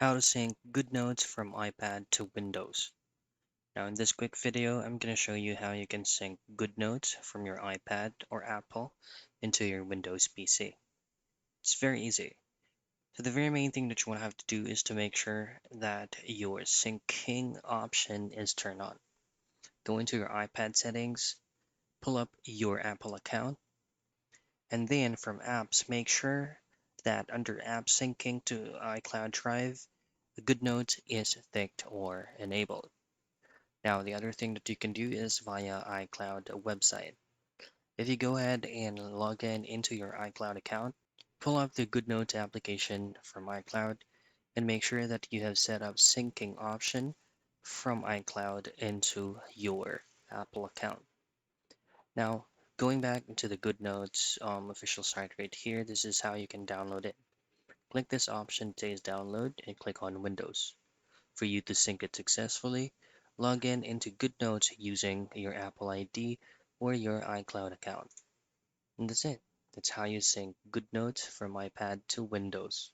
How to sync Goodnotes from iPad to Windows. Now in this quick video, I'm going to show you how you can sync Goodnotes from your iPad or Apple into your Windows PC. It's very easy. So the very main thing that you want to have to do is to make sure that your syncing option is turned on. Go into your iPad settings, pull up your Apple account, and then from apps, make sure that under app syncing to iCloud Drive, the Goodnotes is ticked or enabled. Now, the other thing that you can do is via iCloud website. If you go ahead and log in into your iCloud account, pull up the Goodnotes application from iCloud and make sure that you have set up syncing option from iCloud into your Apple account. Now, going back into the Goodnotes official site right here, this is how you can download it. Click this option that says download and click on Windows. For you to sync it successfully, log in into Goodnotes using your Apple ID or your iCloud account. And that's it. That's how you sync Goodnotes from iPad to Windows.